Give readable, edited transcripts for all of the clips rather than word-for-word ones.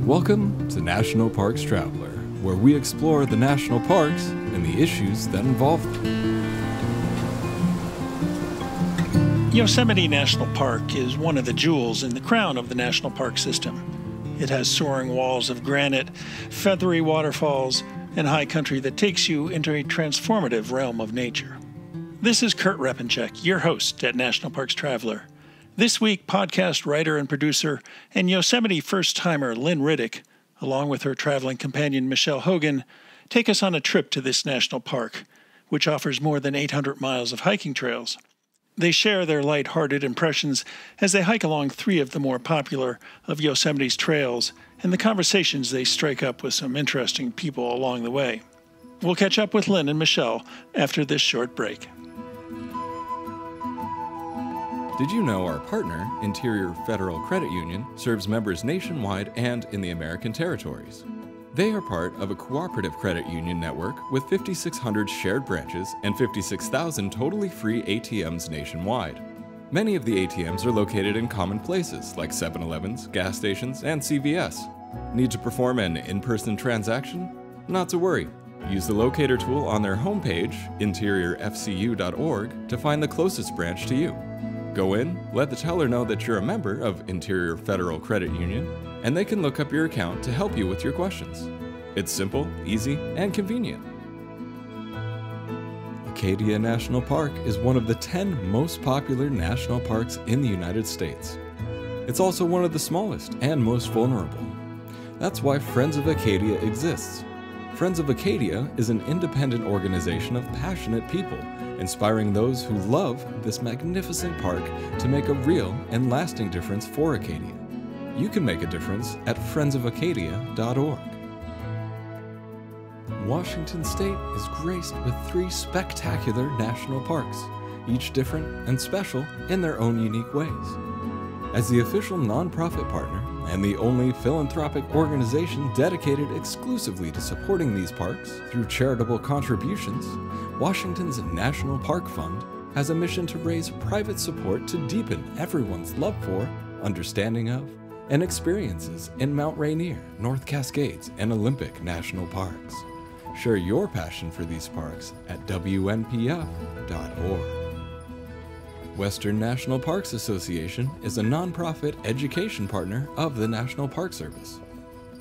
Welcome to National Parks Traveler, where we explore the national parks and the issues that involve them. Yosemite National Park is one of the jewels in the crown of the national park system. It has soaring walls of granite, feathery waterfalls, and high country that takes you into a transformative realm of nature. This is Kurt Repenchek, your host at National Parks Traveler. This week, podcast writer and producer and Yosemite first-timer Lynn Riddick, along with her traveling companion Michele Hogan, take us on a trip to this national park, which offers more than 800 miles of hiking trails. They share their light-hearted impressions as they hike along 3 of the more popular of Yosemite's trails and the conversations they strike up with some interesting people along the way. We'll catch up with Lynn and Michele after this short break. Did you know our partner, Interior Federal Credit Union, serves members nationwide and in the American territories? They are part of a cooperative credit union network with 5,600 shared branches and 56,000 totally free ATMs nationwide. Many of the ATMs are located in common places like 7-Elevens, gas stations, and CVS. Need to perform an in-person transaction? Not to worry. Use the locator tool on their homepage, interiorfcu.org, to find the closest branch to you. Go in, let the teller know that you're a member of Interior Federal Credit Union, and they can look up your account to help you with your questions. It's simple, easy, and convenient. Acadia National Park is one of the 10 most popular national parks in the United States. It's also one of the smallest and most vulnerable. That's why Friends of Acadia exists. Friends of Acadia is an independent organization of passionate people, inspiring those who love this magnificent park to make a real and lasting difference for Acadia. You can make a difference at friendsofacadia.org. Washington State is graced with 3 spectacular national parks, each different and special in their own unique ways. As the official nonprofit partner and the only philanthropic organization dedicated exclusively to supporting these parks through charitable contributions, Washington's National Park Fund has a mission to raise private support to deepen everyone's love for, understanding of, and experiences in Mount Rainier, North Cascades, and Olympic National Parks. Share your passion for these parks at WNPF.org. Western National Parks Association is a nonprofit education partner of the National Park Service.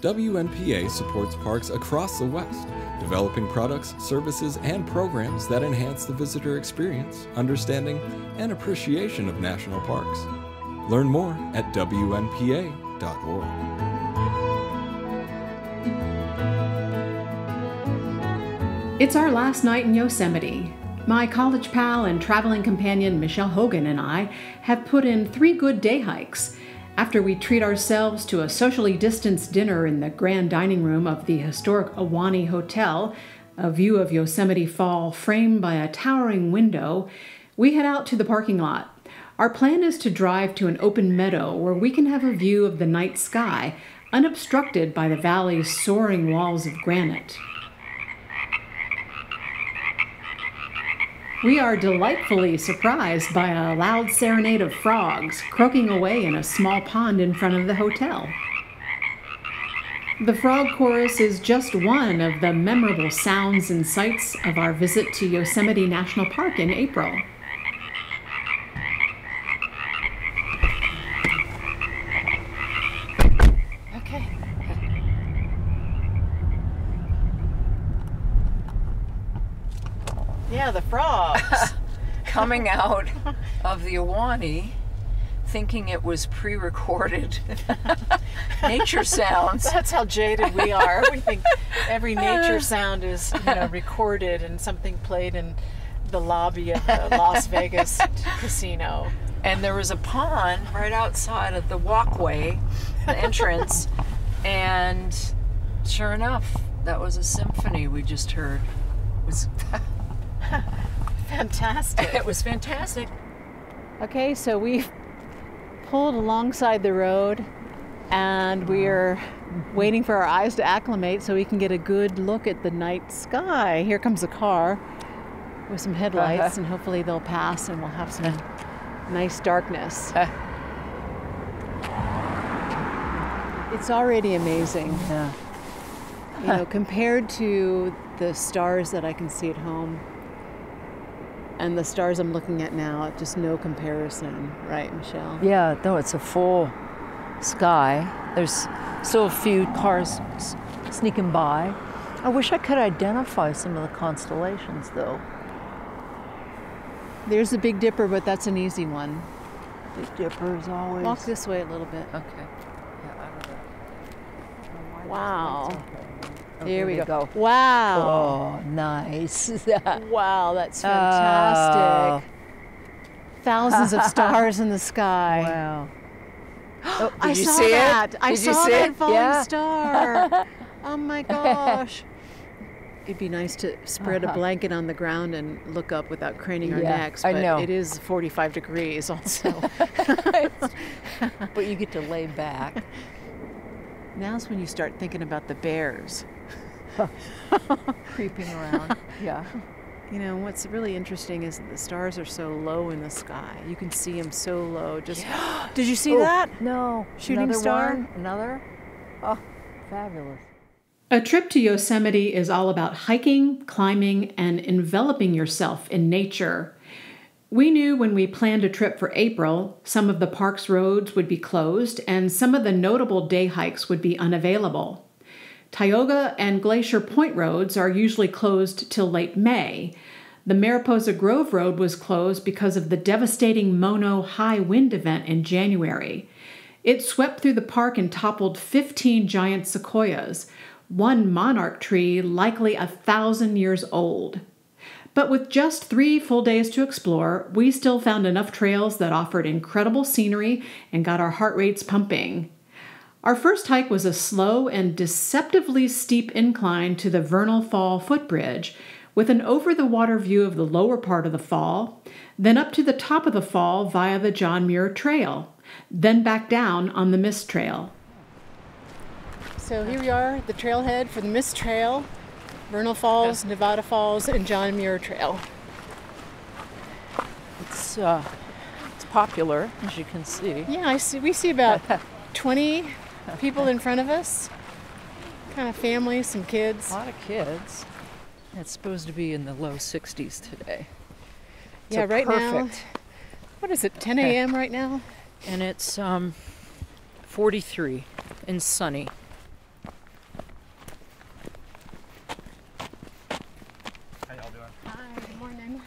WNPA supports parks across the West, developing products, services, and programs that enhance the visitor experience, understanding, and appreciation of national parks. Learn more at WNPA.org. It's our last night in Yosemite. My college pal and traveling companion Michele Hogan and I have put in 3 good day hikes after we treat ourselves to a socially distanced dinner in the grand dining room of the historic Ahwahnee Hotel, a view of Yosemite Fall framed by a towering window. We head out to the parking lot. Our plan is to drive to an open meadow where we can have a view of the night sky, unobstructed by the valley's soaring walls of granite. We are delightfully surprised by a loud serenade of frogs croaking away in a small pond in front of the hotel. The frog chorus is just one of the memorable sounds and sights of our visit to Yosemite National Park in April. Yeah, the frogs coming out of the Ahwahnee, thinking it was pre-recorded nature sounds. That's how jaded we are. We think every nature sound is, recorded and something played in the lobby of the Las Vegas casino. And there was a pond right outside of the walkway, the entrance, and sure enough, that was a symphony we just heard. It was fantastic. It was fantastic. Okay, so we've pulled alongside the road and we're waiting for our eyes to acclimate so we can get a good look at the night sky. Here comes a car with some headlights and hopefully they'll pass and we'll have some nice darkness. It's already amazing. Yeah. You know, compared to the stars that I can see at home and the stars I'm looking at now, just no comparison, right, Michele? Yeah, no, it's a full sky. There's still a few cars sneaking by. I wish I could identify some of the constellations, though. There's the Big Dipper, but that's an easy one. Big Dipper is always... Walk this way a little bit. Okay. Yeah, I don't know. Wow. Oh, Here we we go. Wow. Oh, nice. Wow, that's fantastic. Thousands of stars in the sky. Wow. Oh, I did you saw see that. it? I Did you saw see that it? falling Yeah. star. Oh my gosh. It'd be nice to spread a blanket on the ground and look up without craning our Yeah, necks, I but know. it is 45 degrees also. But you get to lay back. Now's when you start thinking about the bears. Creeping around. Yeah. You know, what's really interesting is that the stars are so low in the sky. You can see them so low. Just Did you see that? No. Shooting Another star? one? Another? Oh, fabulous. A trip to Yosemite is all about hiking, climbing, and enveloping yourself in nature. We knew when we planned a trip for April, some of the park's roads would be closed and some of the notable day hikes would be unavailable. Tioga and Glacier Point roads are usually closed till late May. The Mariposa Grove Road was closed because of the devastating Mono high wind event in January. It swept through the park and toppled 15 giant sequoias, one monarch tree likely 1,000 years old. But with just 3 full days to explore, we still found enough trails that offered incredible scenery and got our heart rates pumping. Our first hike was a slow and deceptively steep incline to the Vernal Fall footbridge, with an over-the-water view of the lower part of the fall, then up to the top of the fall via the John Muir Trail, then back down on the Mist Trail. So here we are, the trailhead for the Mist Trail, Vernal Falls, Nevada Falls, and John Muir Trail. It's popular, as you can see. Yeah, we see about 20 people in front of us. Kind of families, some kids. A lot of kids. It's supposed to be in the low 60s today. Yeah, So right now. perfect. What is it, 10 a.m. right now? And it's 43 and sunny. Hi, good morning.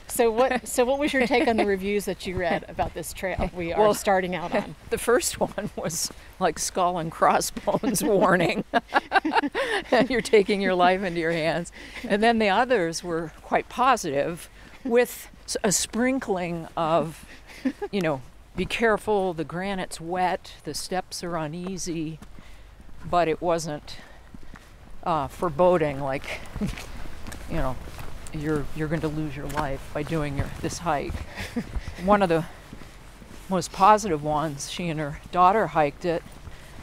So what was your take on the reviews that you read about this trail we are starting out on? The first one was like skull and crossbones warning. You're taking your life into your hands. And then the others were quite positive with a sprinkling of, be careful, the granite's wet, the steps are uneasy, but it wasn't foreboding, like, you're going to lose your life by doing this hike. One of the most positive ones, she and her daughter hiked it.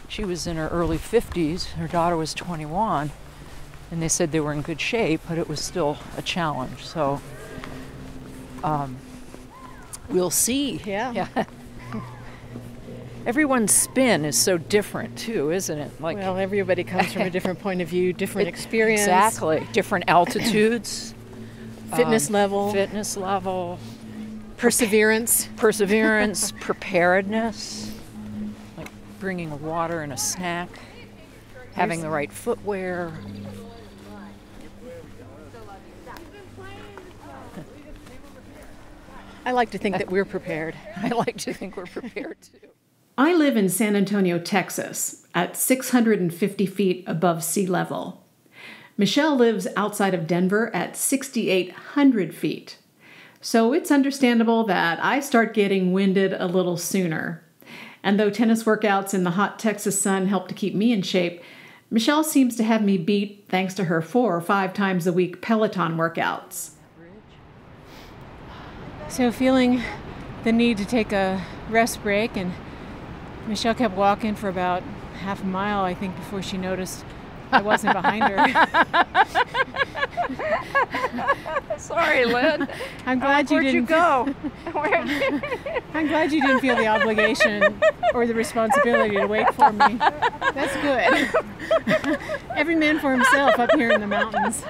She was in her early 50s. Her daughter was 21. And they said they were in good shape, but it was still a challenge. So we'll see. Yeah. Everyone's spin is so different too, isn't it? Like, Well, everybody comes from a different point of view, different experience. Exactly. Different altitudes. Fitness level. Perseverance. Preparedness, like bringing water and a snack, having the right footwear. I like to think that we're prepared. I like to think we're prepared too. I live in San Antonio, Texas, at 650 feet above sea level. Michele lives outside of Denver at 6,800 feet. So it's understandable that I start getting winded a little sooner. And though tennis workouts in the hot Texas sun help to keep me in shape, Michele seems to have me beat thanks to her 4 or 5 times a week Peloton workouts. So feeling the need to take a rest break, and Michele kept walking for about half a mile, I think, before she noticed I wasn't behind her. Sorry, Lynn. I'm glad you Where'd didn't you go? I'm glad you didn't feel the obligation or the responsibility to wait for me. That's good. Every man for himself up here in the mountains.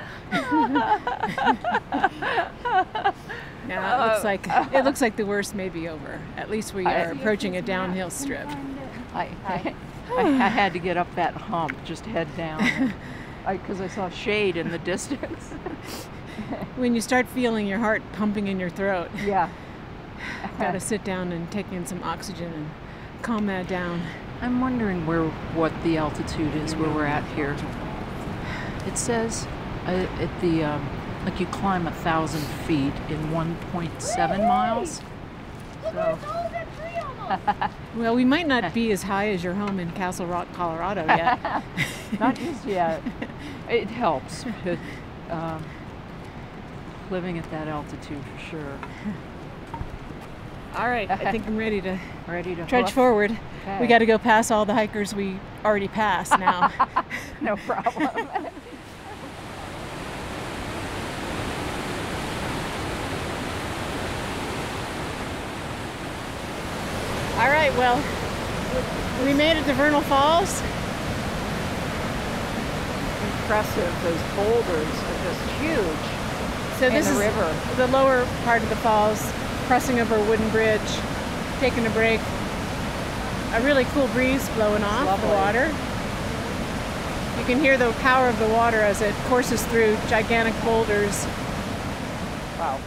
Now it looks like the worst may be over. At least we are approaching a downhill strip. I had to get up that hump, just head down, because I saw shade in the distance. When you start feeling your heart pumping in your throat, Yeah. got to sit down and take in some oxygen and calm that down. I'm wondering what the altitude is where we're at here. It says at the like you climb 1,000 feet in 1.7 miles. So. Well, we might not be as high as your home in Castle Rock, Colorado yet. Not just yet. It helps. Living at that altitude for sure. All right, I think I'm ready to trudge hoof. forward. Okay. We got to go past all the hikers we already passed now. No problem. All right, well, we made it to Vernal Falls. Impressive. Those boulders are just huge. So this And is the river. the lower part of the falls, crossing over a wooden bridge, taking a break. A really cool breeze blowing off the lovely. water. You can hear the power of the water as it courses through gigantic boulders. Wow.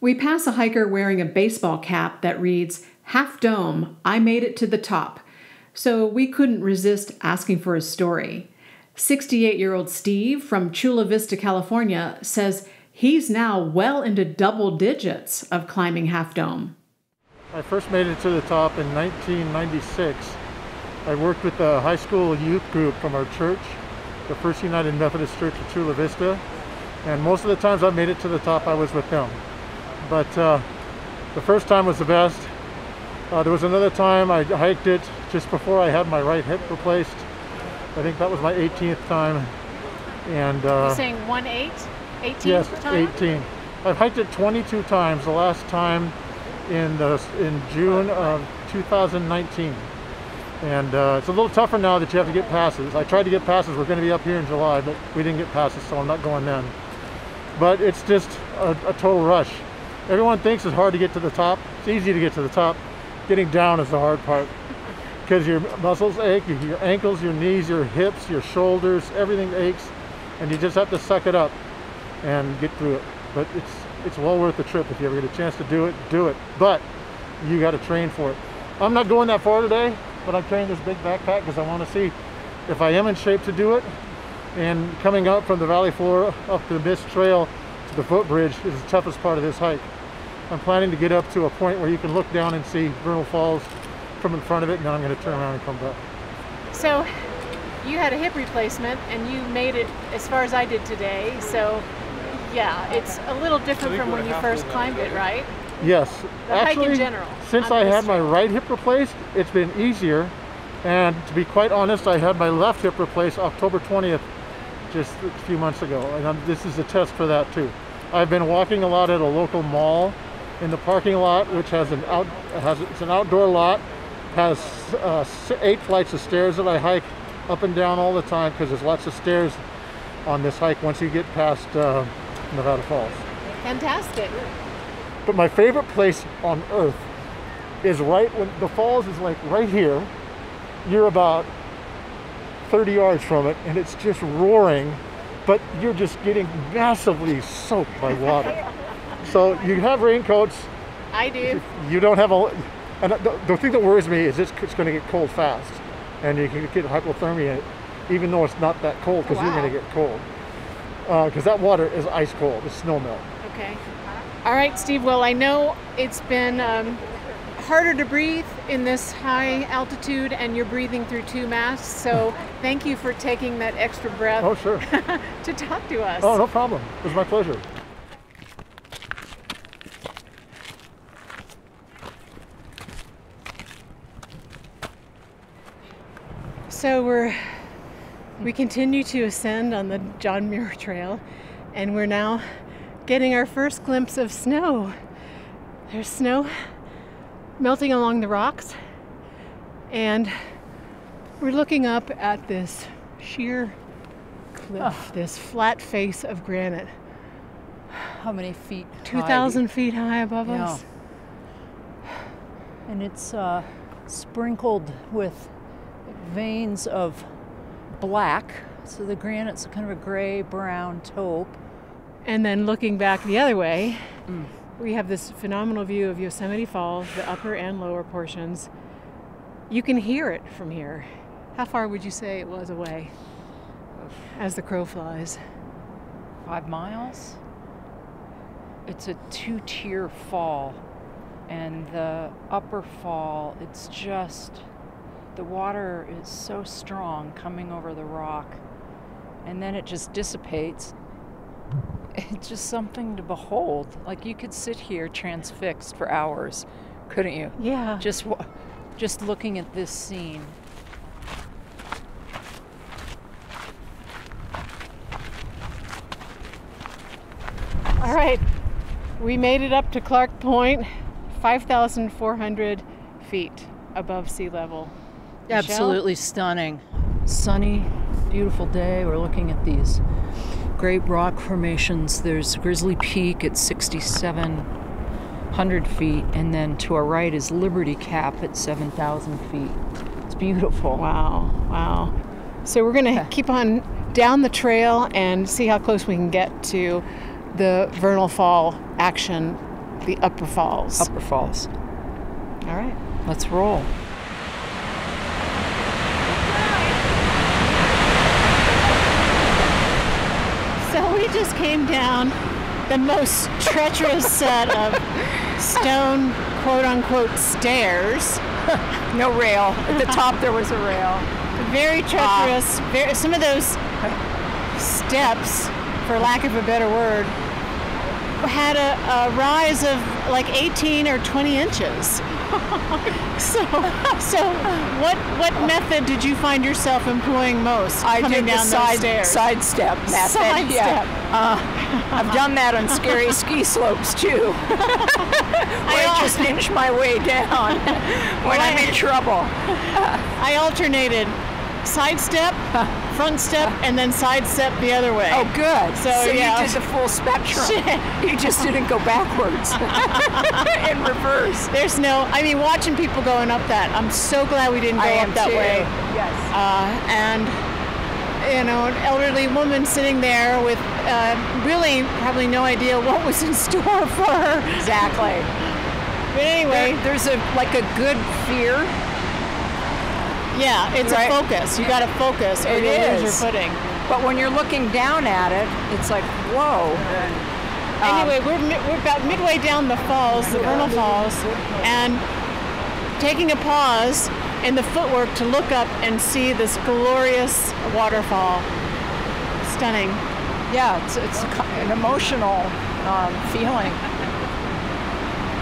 We pass a hiker wearing a baseball cap that reads, "Half Dome, I made it to the top." So we couldn't resist asking for his story. 68-year-old Steve from Chula Vista, California, says he's now well into double digits of climbing Half Dome. I first made it to the top in 1996. I worked with the high school youth group from our church, the First United Methodist Church of Chula Vista, and most of the times I made it to the top I was with them. But the first time was the best. There was another time I hiked it just before I had my right hip replaced. I think that was my 18th time. And You're saying 1/8? 18th yes, time? 18. I've hiked it 22 times. The last time in June of 2019. And it's a little tougher now that you have to get passes. I tried to get passes. We're going to be up here in July, but we didn't get passes, so I'm not going then. But it's just a total rush. Everyone thinks it's hard to get to the top. It's easy to get to the top. Getting down is the hard part, because your muscles ache, your ankles, your knees, your hips, your shoulders, everything aches, and you just have to suck it up and get through it. But it's well worth the trip. If you ever get a chance to do it, do it. But you got to train for it. I'm not going that far today, but I'm carrying this big backpack because I want to see if I am in shape to do it. And coming up from the valley floor up the Mist Trail to the footbridge is the toughest part of this hike. I'm planning to get up to a point where you can look down and see Vernal Falls from in front of it, and then I'm going to turn around and come back. So you had a hip replacement and you made it as far as I did today. So yeah, it's a little different from when you first climbed it, right? Yes. The hike in Actually, general, since on I this had my trail. right hip replaced, it's been easier. And to be quite honest, I had my left hip replaced October 20th, just a few months ago. And this is a test for that too. I've been walking a lot at a local mall in the parking lot, which has it's an outdoor lot, has 8 flights of stairs that I hike up and down all the time, because there's lots of stairs on this hike once you get past Nevada Falls. Fantastic. But my favorite place on earth is right when the falls is like right here. You're about 30 yards from it, and it's just roaring, but you're just getting massively soaked by water. So you have raincoats. I do. You don't have a. And the thing that worries me is it's going to get cold fast, and you can get hypothermia, even though it's not that cold, because you're going to get cold. Because that water is ice cold. It's snow melt. Okay. All right, Steve. Well, I know it's been harder to breathe in this high altitude, and you're breathing through 2 masks. So thank you for taking that extra breath. Oh, sure. To talk to us. Oh, no problem. It was my pleasure. So we're We continue to ascend on the John Muir Trail, and we're now getting our first glimpse of snow. There's snow melting along the rocks, and we're looking up at this sheer cliff, this flat face of granite. How many feet? 2,000 feet high above us. And it's sprinkled with veins of black. So the granite's kind of a gray-brown taupe. And then looking back the other way, we have this phenomenal view of Yosemite Falls, the upper and lower portions. You can hear it from here. How far would you say it was away as the crow flies? 5 miles. It's a 2-tier fall, and the upper fall, it's just, the water is so strong coming over the rock, and then it just dissipates. It's just something to behold. Like, you could sit here transfixed for hours, couldn't you? Yeah. Just looking at this scene. All right, we made it up to Clark Point, 5,400 feet above sea level. Absolutely stunning. Sunny, beautiful day. We're looking at these great rock formations. There's Grizzly Peak at 6,700 feet, and then to our right is Liberty Cap at 7,000 feet. It's beautiful. Wow, wow. So we're gonna keep on down the trail and see how close we can get to the vernal fall action, the upper falls. Upper falls. All right. Let's roll. So we just came down the most treacherous set of stone, quote-unquote, stairs. No rail. At the top there was a rail. Very treacherous. Some of those steps, for lack of a better word, had a rise of like 18 or 20 inches. So what method did you find yourself employing most? I coming did down the those stairs? sidestep method. Sidestep. I've done that on scary ski slopes too. Where I just inch my way down when I'm in trouble. I alternated sidestep, front step, and then sidestep the other way. Oh, good. So yeah. You did the full spectrum. You just didn't go backwards in reverse. There's watching people going up that, I'm so glad we didn't go up that way. Yes. And, an elderly woman sitting there with really probably no idea what was in store for her. Exactly. But anyway. There's a good fear. Yeah, it's a focus. You got to focus or you lose your footing. But when you're looking down at it, it's like, whoa. Anyway, we're about midway down the falls, the vernal falls, and taking a pause in the footwork to look up and see this glorious waterfall. Stunning. Yeah, it's an emotional feeling.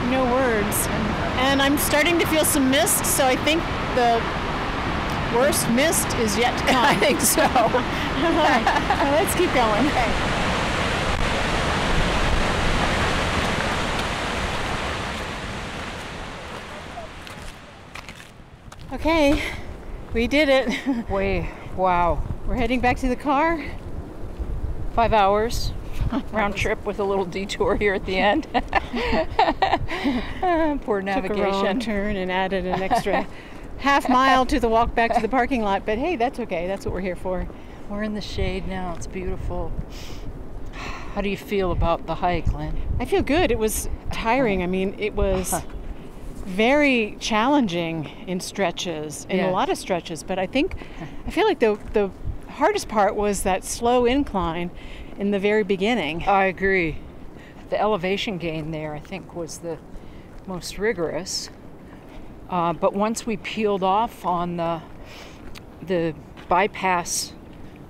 No words. And I'm starting to feel some mist, so I think the worst mist is yet to come. I think so. All right. Well, let's keep going. Okay, we did it. Wow. We're heading back to the car. 5 hours. Round trip with a little detour here at the end. Poor navigation. Took a wrong turn and added an extra half mile to the walk back to the parking lot, but hey, that's okay. That's what we're here for. We're in the shade now. It's beautiful. How do you feel about the hike, Lynn? I feel good. It was tiring. I mean, it was very challenging in stretches, in a lot of stretches, but I feel like the hardest part was that slow incline in the very beginning. I agree. The elevation gain there, I think, was the most rigorous. But once we peeled off on the bypass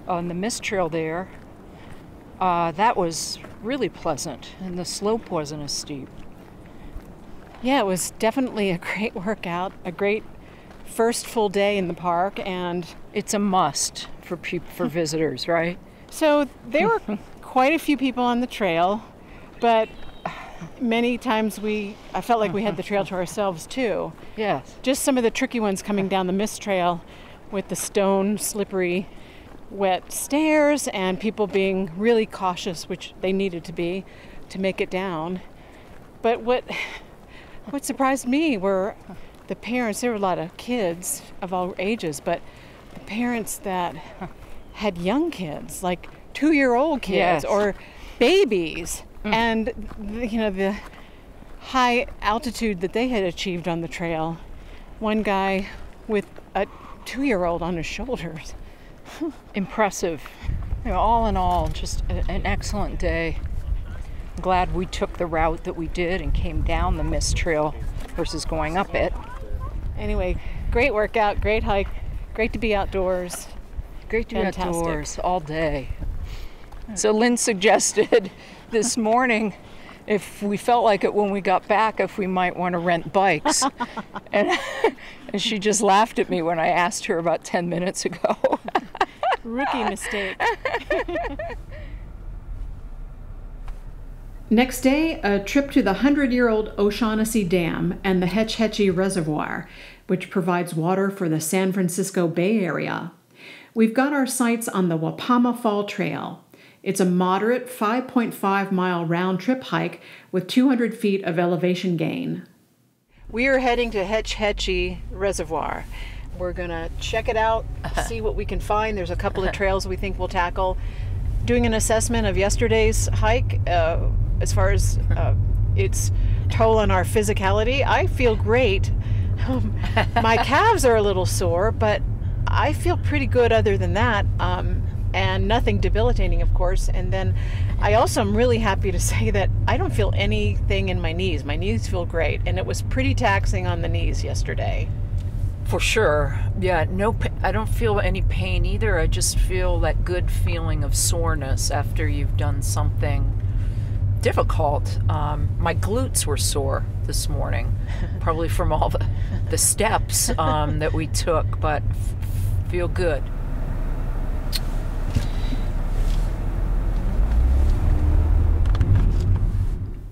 on the mist trail there, that was really pleasant, and the slope wasn't as steep. Yeah, it was definitely a great workout, a great first full day in the park, and it's a must for visitors, right? So there were quite a few people on the trail, but many times I felt like we had the trail to ourselves too. Yes. Just some of the tricky ones coming down the mist trail with the stone, slippery, wet stairs, and people being really cautious, which they needed to be, to make it down. But what surprised me were the parents. There were a lot of kids of all ages, but the parents that had young kids, like 2-year-old kids, yes, or babies, and the high altitude that they had achieved on the trail. One guy with a 2-year-old on his shoulders. Impressive. All in all, just an excellent day. I'm glad we took the route that we did and came down the mist trail versus going up it. Anyway, great workout, great hike, great to be outdoors. Great to be Fantastic. outdoors all day. So Lynn suggested this morning, if we felt like it when we got back, if we might want to rent bikes. and she just laughed at me when I asked her about 10 minutes ago. Rookie mistake. Next day, a trip to the 100-year-old O'Shaughnessy Dam and the Hetch Hetchy Reservoir, which provides water for the San Francisco Bay Area. We've got our sights on the Wapama Fall Trail. It's a moderate 5.5-mile round-trip hike with 200 feet of elevation gain. We are heading to Hetch Hetchy Reservoir. We're going to check it out, see what we can find. There's a couple of trails we think we'll tackle. Doing an assessment of yesterday's hike as far as its toll on our physicality. I feel great. My calves are a little sore, but I feel pretty good other than that, and nothing debilitating, of course. And then I also am really happy to say that I don't feel anything in my knees. My knees feel great, and it was pretty taxing on the knees yesterday. For sure. Yeah, I don't feel any pain either. I just feel that good feeling of soreness after you've done something difficult. My glutes were sore this morning, probably from all the steps that we took, but feel good.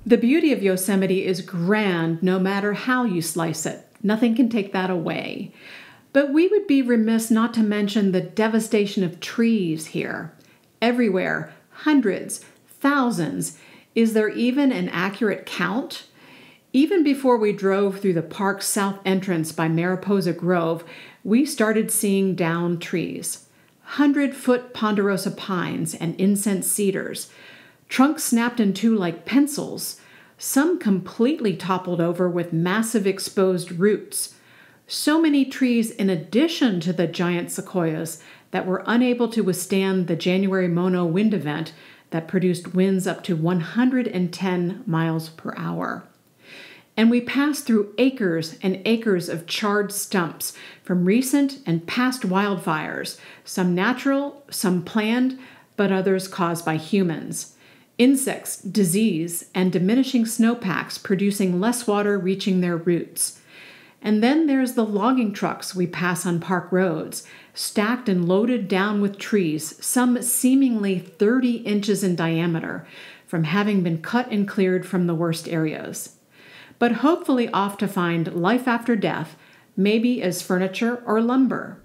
The beauty of Yosemite is grand no matter how you slice it. Nothing can take that away. But we would be remiss not to mention the devastation of trees here. Everywhere, hundreds, thousands. Is there even an accurate count? Even before we drove through the park's south entrance by Mariposa Grove, we started seeing downed trees. 100-foot ponderosa pines and incense cedars. Trunks snapped in two like pencils. Some completely toppled over with massive exposed roots. So many trees in addition to the giant sequoias that were unable to withstand the January Mono wind event that produced winds up to 110 miles per hour. And we passed through acres and acres of charred stumps from recent and past wildfires, some natural, some planned, but others caused by humans. Insects, disease, and diminishing snowpacks producing less water reaching their roots. And then there's the logging trucks we pass on park roads, stacked and loaded down with trees, some seemingly 30 inches in diameter, from having been cut and cleared from the worst areas. But hopefully off to find life after death, maybe as furniture or lumber.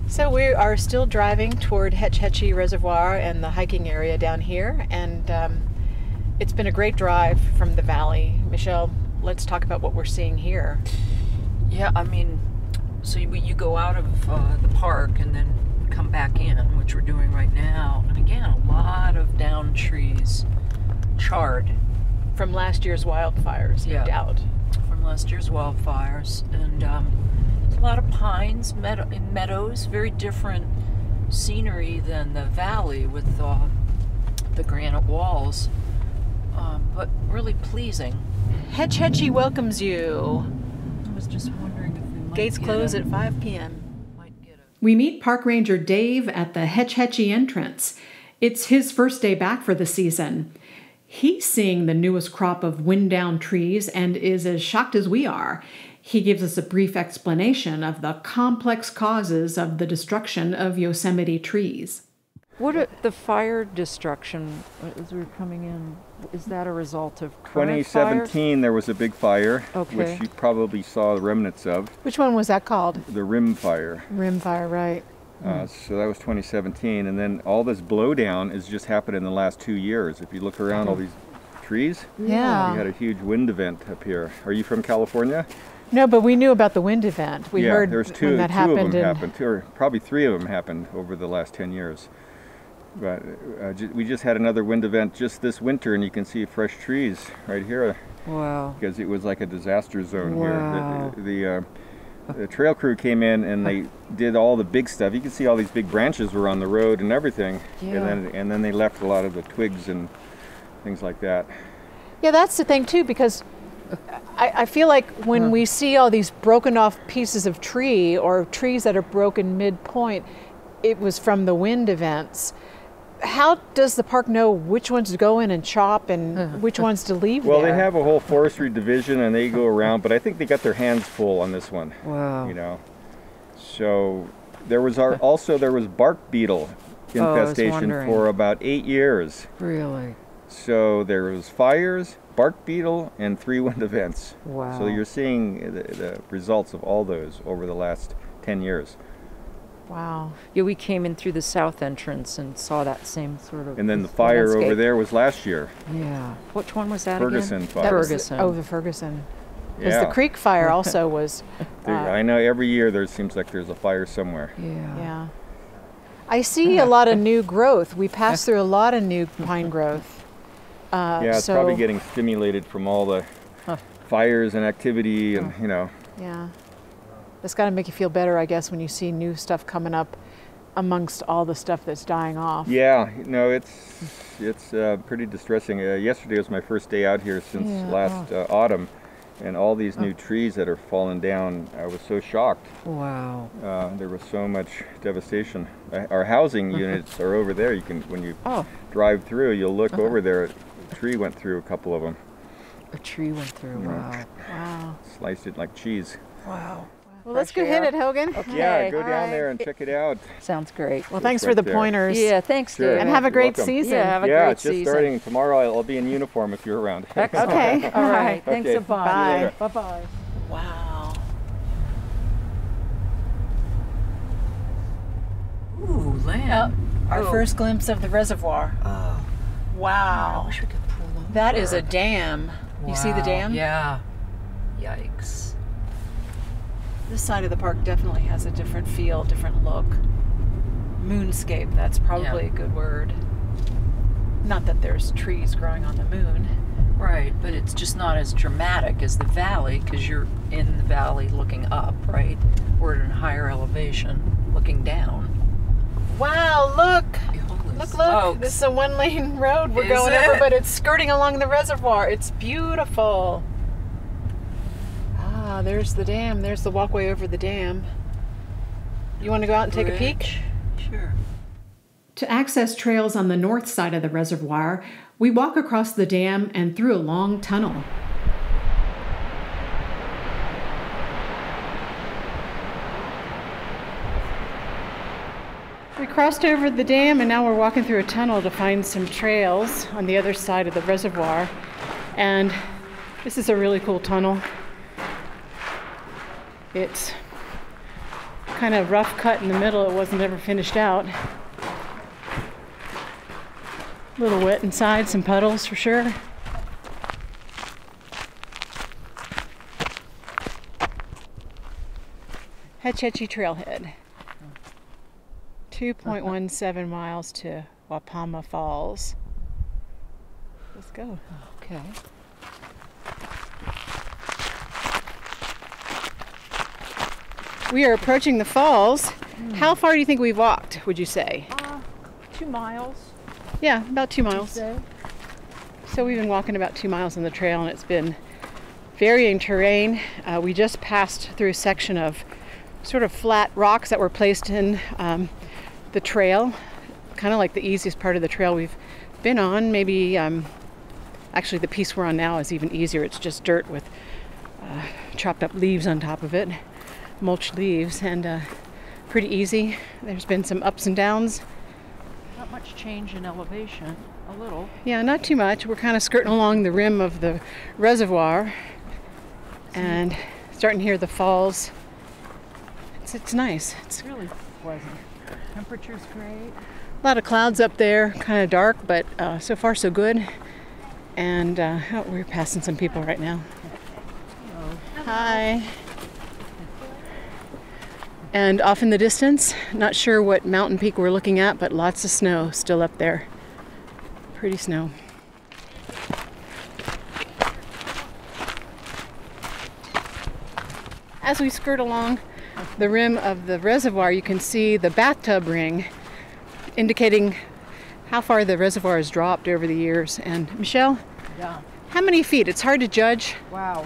So we are still driving toward Hetch Hetchy Reservoir and the hiking area down here, and it's been a great drive from the valley. Michele, let's talk about what we're seeing here. Yeah, I mean, so you go out of the park and then come back in, which we're doing right now. And again, a lot of downed trees, charred. From last year's wildfires, no doubt. From last year's wildfires. And a lot of pines, meadows, very different scenery than the valley with the granite walls, but really pleasing. Hetch Hetchy welcomes you. I was just wondering if we might Gates close at 5 p.m. We meet Park Ranger Dave at the Hetch Hetchy entrance. It's his first day back for the season. He's seeing the newest crop of wind-down trees and is as shocked as we are. He gives us a brief explanation of the complex causes of the destruction of Yosemite trees. What are the fire destruction as we're coming in? Is that a result of current 2017 fires? there was a big fire, Okay. which you probably saw the remnants of, Which one was that called? the rim fire. Rim fire, right. So that was 2017, and then all this blowdown has just happened in the last 2 years. If you look around all these trees, Yeah. we had a huge wind event up here. Are you from California? No, but we knew about the wind event. We yeah, heard there's when two that of happened. them happened, or probably 3 of them happened over the last 10 years. But we just had another wind event just this winter, and you can see fresh trees right here Wow. because it was like a disaster zone Wow. here. The trail crew came in and they did all the big stuff. You can see all these big branches were on the road and everything, Yeah. and then they left a lot of the twigs and things like that. Yeah, that's the thing too, because I feel like when we see all these broken off pieces of tree or trees that are broken midpoint, it was from the wind events. How does the park know which ones to go in and chop and which ones to leave Well, there? they have a whole forestry division and they go around, but I think they got their hands full on this one. Wow. You know, so there was there was bark beetle infestation wondering. for about 8 years. Really? So there was fires, bark beetle, and 3 wind events. Wow. So you're seeing the results of all those over the last 10 years. Wow. Yeah, we came in through the south entrance and saw that same sort of. And then the fire over landscape. there was last year. Yeah. Which one was that Ferguson again? fire. That was Ferguson. the Ferguson. Because Yeah. the creek fire also was. I know every year there seems like there's a fire somewhere. Yeah. Yeah. I see a lot of new growth. We passed through a lot of new pine growth. Yeah, it's so, probably getting stimulated from all the fires and activity and, you know. Yeah. It's got to make you feel better, I guess, when you see new stuff coming up amongst all the stuff that's dying off. Yeah, no, it's pretty distressing. Yesterday was my first day out here since last autumn, and all these new trees that are falling down, I was so shocked. Wow. There was so much devastation. Our housing units are over there. You can, when you drive through, you'll look over there. A tree went through a couple of them. A tree went through. Wow. Wow. Sliced it like cheese. Wow. Well, let's go Fresh hit air. it, Hogan. Okay. Yeah, go down there and check it out. Sounds great. Well, thanks for right the there. pointers. Yeah, thanks, Sure. Dave. And have a You're great welcome. season. Yeah, have a Yeah, great it's just season. starting tomorrow. I'll be in uniform if you're around. Excellent. Okay. All right. Thanks Okay. a bunch. Bye. Bye-bye. Wow. Ooh, Lynn. Our first glimpse of the reservoir. Oh, Wow. I wish we could pull over. That is a dam. You see the Wow. dam? Yeah. Yikes. This side of the park definitely has a different feel, different look. Moonscape, that's probably a good word. Not that there's trees growing on the moon. Right, but it's just not as dramatic as the valley because you're in the valley looking up, right? We're at a higher elevation looking down. Wow, look! Holy Look, smokes. this is a one-lane road we're Is going it? over, but it's skirting along the reservoir. It's beautiful. Ah, there's the dam. There's the walkway over the dam. You want to go out and take a peek? Bridge. Sure. To access trails on the north side of the reservoir, we walk across the dam and through a long tunnel. We crossed over the dam and now we're walking through a tunnel to find some trails on the other side of the reservoir. And this is a really cool tunnel. It's kind of rough cut in the middle. It wasn't ever finished out. A little wet inside, some puddles for sure. Hetch Hetchy Trailhead. 2.17 miles to Wapama Falls. Let's go. Okay. We are approaching the falls. How far do you think we've walked, would you say? 2 miles. Yeah, about 2 miles. Say? So we've been walking about 2 miles on the trail and it's been varying terrain. We just passed through a section of sort of flat rocks that were placed in the trail, kind of like the easiest part of the trail we've been on, maybe Actually, the piece we're on now is even easier. It's just dirt with chopped up leaves on top of it, mulched leaves, and pretty easy. There's been some ups and downs. Not much change in elevation, a little. Yeah, not too much. We're kind of skirting along the rim of the reservoir and starting to hear the falls. It's nice. It's Really pleasant. Temperature's great. a lot of clouds up there, kind of dark, but so far so good. And oh, we're passing some people right now. Hello. Hi. And off in the distance, not sure what mountain peak we're looking at, but lots of snow still up there. Pretty snow. As we skirt along the rim of the reservoir, you can see the bathtub ring, indicating how far the reservoir has dropped over the years. And Michelle, Yeah. how many feet? It's hard to judge. Wow.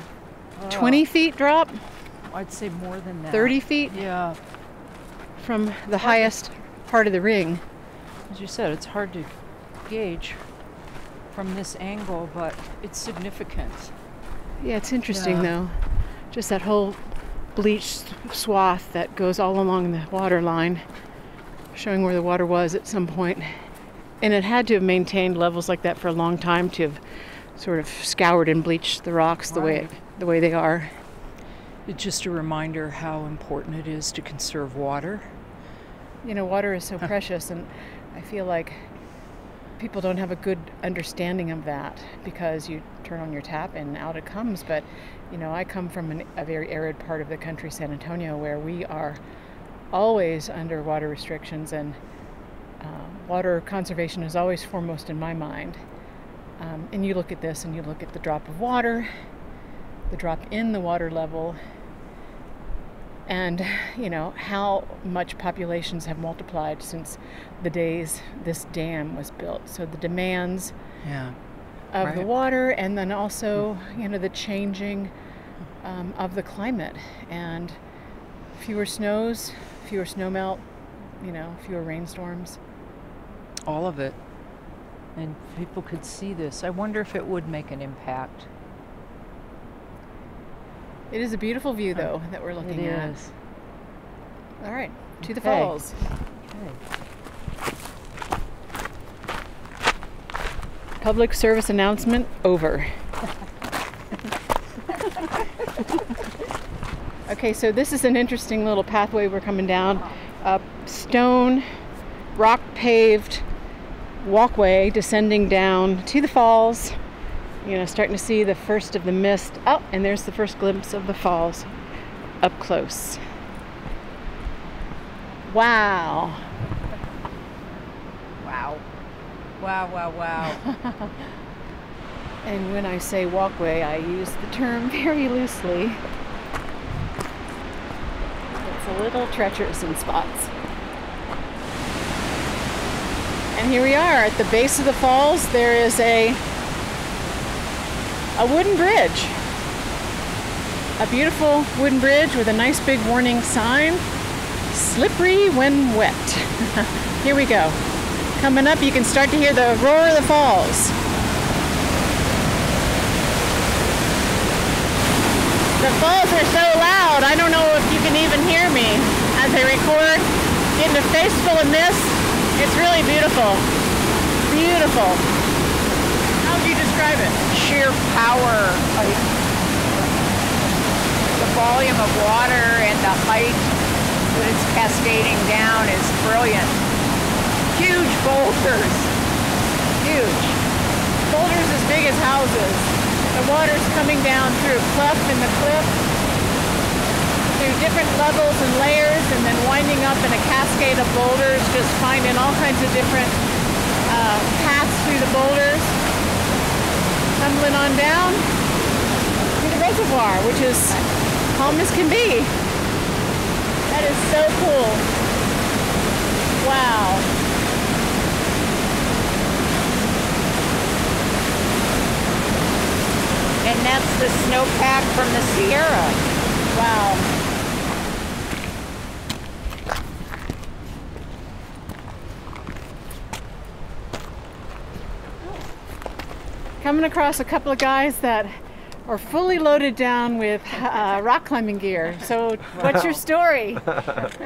20 feet drop? I'd say more than that. 30 feet Yeah. from the highest part of the ring. As you said, it's hard to gauge from this angle, but it's significant. Yeah, it's interesting Yeah. though. Just that whole bleached swath that goes all along the water line, showing where the water was at some point. And it had to have maintained levels like that for a long time to have sort of scoured and bleached the rocks the way they are. It's just a reminder how important it is to conserve water. You know, water is so precious, and I feel like people don't have a good understanding of that because you turn on your tap and out it comes. But, you know, I come from a very arid part of the country, San Antonio, where we are always under water restrictions, and water conservation is always foremost in my mind. And you look at this and you look at the drop of water, the drop in the water level, and you know how much populations have multiplied since the days this dam was built. So the demands Yeah. of the water, and then also you know the changing of the climate, and fewer snows, fewer snow melt, you know, fewer rainstorms. All of it. And people could see this. I wonder if it would make an impact. It is a beautiful view though that we're looking It at. is. All right, to the Okay. falls. Okay. Public service announcement over. Okay, so this is an interesting little pathway we're coming down. A stone, rock paved walkway descending down to the falls. You know, starting to see the first of the mist. Oh, and there's the first glimpse of the falls up close. Wow. Wow. Wow, wow, wow. And when I say walkway, I use the term very loosely. It's a little treacherous in spots. And here we are at the base of the falls. There is a wooden bridge. A beautiful wooden bridge with a nice big warning sign. Slippery when wet. Here we go. Coming up, you can start to hear the roar of the falls. The falls are so loud, I don't know if you can even hear me as I record. Getting a face full of mist. It's really beautiful. Beautiful. How would you describe it? Sheer power. The volume of water and the height that it's cascading down is brilliant. Huge boulders. Huge. Boulders as big as houses. The water's coming down through a cleft in the cliff, through different levels and layers, and then winding up in a cascade of boulders, just finding all kinds of different paths through the boulders, tumbling on down to the reservoir, which is calm as can be. That is so cool. Wow. And that's the snowpack from the Sierra. Wow. coming across a couple of guys that are fully loaded down with rock climbing gear. So what's your story?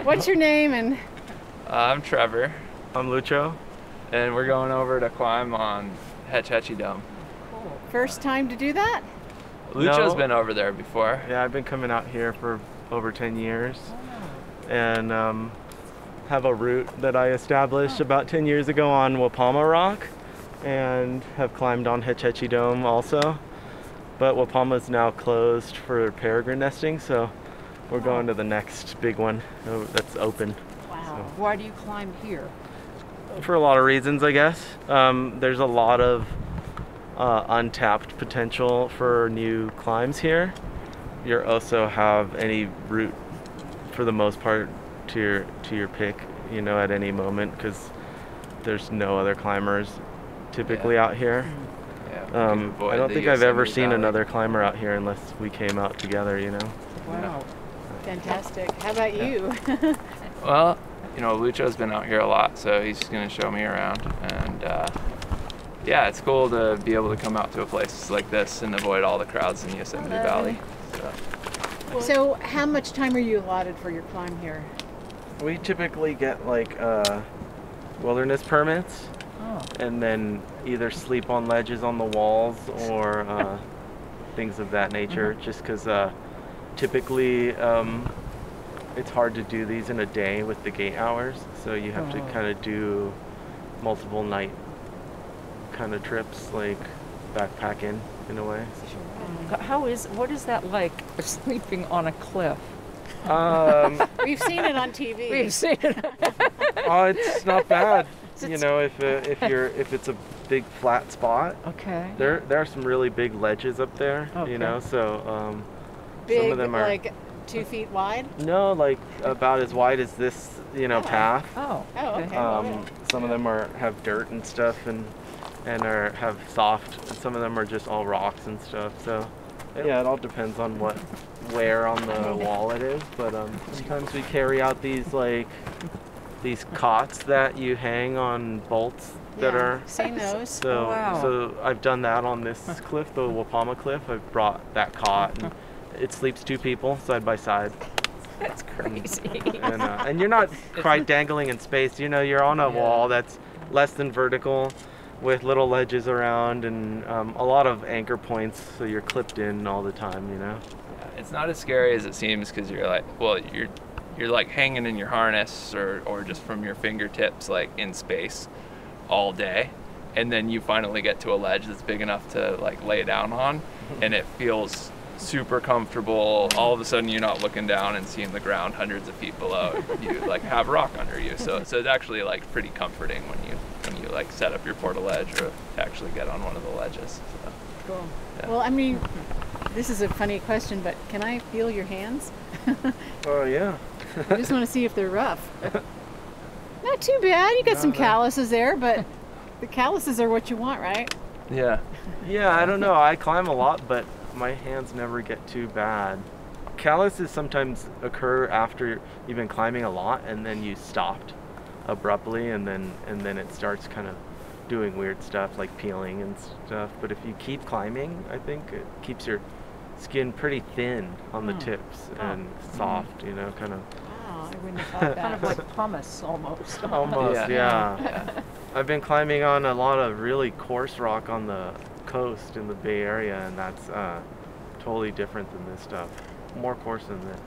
What's your name? And I'm Trevor. I'm Lucho, and we're going over to climb on Hetch Hetchy Dome. First time to do that? Lucho's been over there before. Yeah, I've been coming out here for over 10 years, and have a route that I established about 10 years ago on Wapama Rock, and have climbed on Hetch Hetchy Dome also. But Wapama's now closed for peregrine nesting, so we're going to the next big one that's open. Wow. So, Why do you climb here? for a lot of reasons, I guess. There's a lot of untapped potential for new climbs here. You also have any route, for the most part, to your pick, you know, at any moment, because there's no other climbers typically out here. I don't think I've ever seen another climber out here unless we came out together, you know. Wow. Fantastic. How about you? Well, you know, Lucho's been out here a lot, so he's just going to show me around. And yeah, it's cool to be able to come out to a place like this and avoid all the crowds in Yosemite Valley. So how much time are you allotted for your climb here? We typically get like wilderness permits, and then either sleep on ledges on the walls or things of that nature, just because typically it's hard to do these in a day with the gate hours, so you have to kind of do multiple night kind of trips, like backpacking in a way. What is that like, sleeping on a cliff? We've seen it on TV. We've seen it. Oh, it's not bad. You know, if it's a big flat spot. Okay. There are some really big ledges up there. Okay. You know, so Big, some of them are like 2 feet wide? no, like about as wide as this, you know, path. Oh. Okay. Some of them have dirt and stuff, and have soft. Some of them are just all rocks and stuff. So yeah, it all depends on where on the wall it is. But sometimes we carry out these cots that you hang on bolts that are. Seen those. So so I've done that on this cliff, the Wapama cliff. I've brought that cot, and it sleeps 2 people side by side. That's crazy. And you're not quite dangling in space. You know, you're on a wall that's less than vertical, with little ledges around, and a lot of anchor points, so you're clipped in all the time, you know. It's not as scary as it seems, because you're like, well, you're like hanging in your harness or just from your fingertips, like in space all day, and then you finally get to a ledge that's big enough to like lay down on, and it feels super comfortable. All of a sudden you're not looking down and seeing the ground hundreds of feet below. You like have rock under you, so it's actually like pretty comforting when you like set up your portaledge or actually get on one of the ledges. So, Cool. yeah. Well, I mean, this is a funny question, but can I feel your hands? Oh yeah. I just want to see if they're rough. Not too bad. You got some calluses there, but the calluses are what you want, right? yeah. Yeah, I don't know. I climb a lot, but my hands never get too bad. Calluses sometimes occur after you've been climbing a lot and then you stopped abruptly, and then it starts kind of doing weird stuff like peeling and stuff. But if you keep climbing, I think it keeps your skin pretty thin on the tips and soft, you know, kind of. Wow, I wouldn't have thought that. Kind of like pumice almost. Almost, yeah. I've been climbing on a lot of really coarse rock on the coast in the Bay Area, and that's totally different than this stuff. More coarse than this.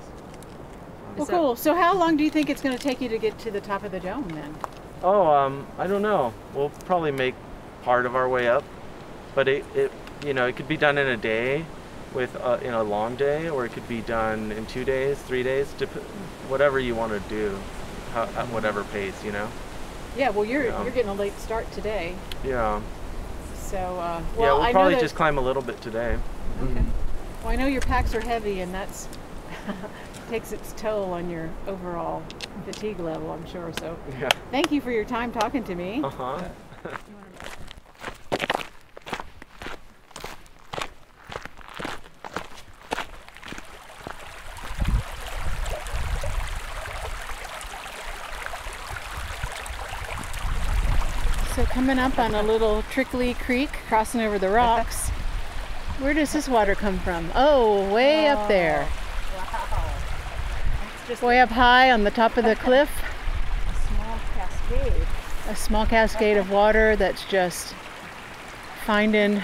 Well, cool. So how long do you think it's going to take you to get to the top of the dome then? Oh, I don't know. We'll probably make part of our way up, but it you know, it could be done in a day with in a long day, or it could be done in 2 days, 3 days, whatever you want to do, at whatever pace, you know. Yeah. Well, you're getting a late start today. Yeah. So Yeah, well, we'll I probably know just climb a little bit today. Okay. Well, I know your packs are heavy, and that's takes its toll on your overall fatigue level, I'm sure. So Yeah. thank you for your time talking to me. Uh-huh. So coming up on a little trickly creek, crossing over the rocks. Where does this water come from? Oh, way up there. Wow. Just way up high on the top of the cliff. a small cascade. A small cascade of water that's just finding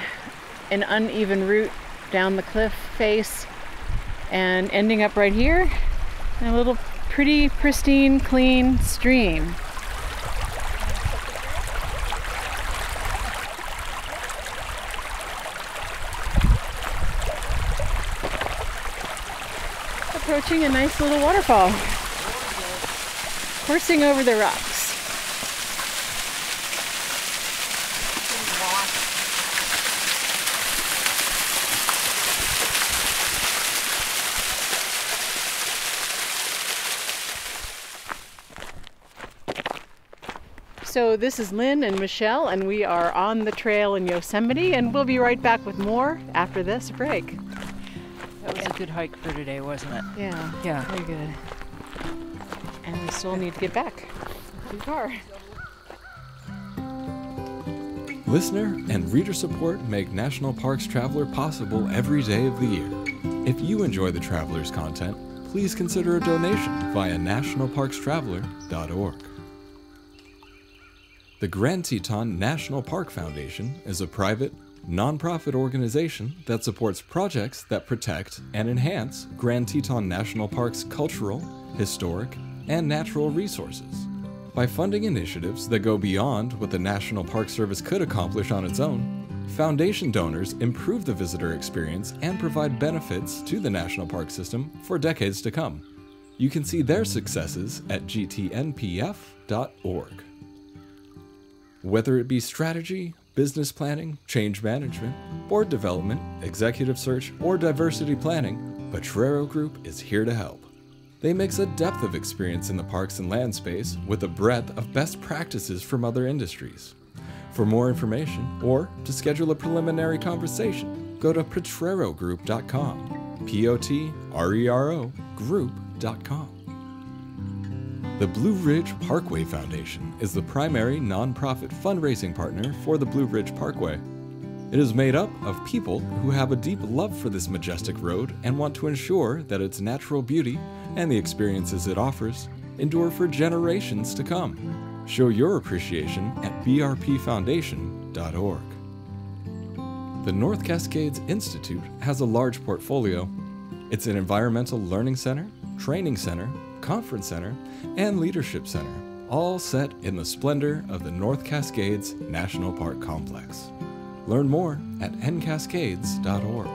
an uneven route down the cliff face and ending up right here in a little pretty, pristine, clean stream. Approaching a nice little waterfall, coursing over the rocks. So this is Lynn and Michele, and we are on the trail in Yosemite, and we'll be right back with more after this break. That was a good hike for today, wasn't it? Yeah, Yeah. very good. And we still need to get back to the car. Listener and reader support make National Parks Traveler possible every day of the year. If you enjoy the Traveler's content, please consider a donation via nationalparkstraveler.org. The Grand Teton National Park Foundation is a private, nonprofit organization that supports projects that protect and enhance Grand Teton National Park's cultural, historic, and natural resources. By funding initiatives that go beyond what the National Park Service could accomplish on its own, foundation donors improve the visitor experience and provide benefits to the National Park System for decades to come. You can see their successes at gtnpf.org. Whether it be strategy, business planning, change management, board development, executive search, or diversity planning, Potrero Group is here to help. They mix a depth of experience in the parks and land space with a breadth of best practices from other industries. For more information or to schedule a preliminary conversation, go to potrerogroup.com, P-O-T-R-E-R-O group.com. The Blue Ridge Parkway Foundation is the primary nonprofit fundraising partner for the Blue Ridge Parkway. It is made up of people who have a deep love for this majestic road and want to ensure that its natural beauty and the experiences it offers endure for generations to come. Show your appreciation at brpfoundation.org. The North Cascades Institute has a large portfolio. It's an environmental learning center, training center, conference center, and leadership center, all set in the splendor of the North Cascades National Park Complex. Learn more at ncascades.org.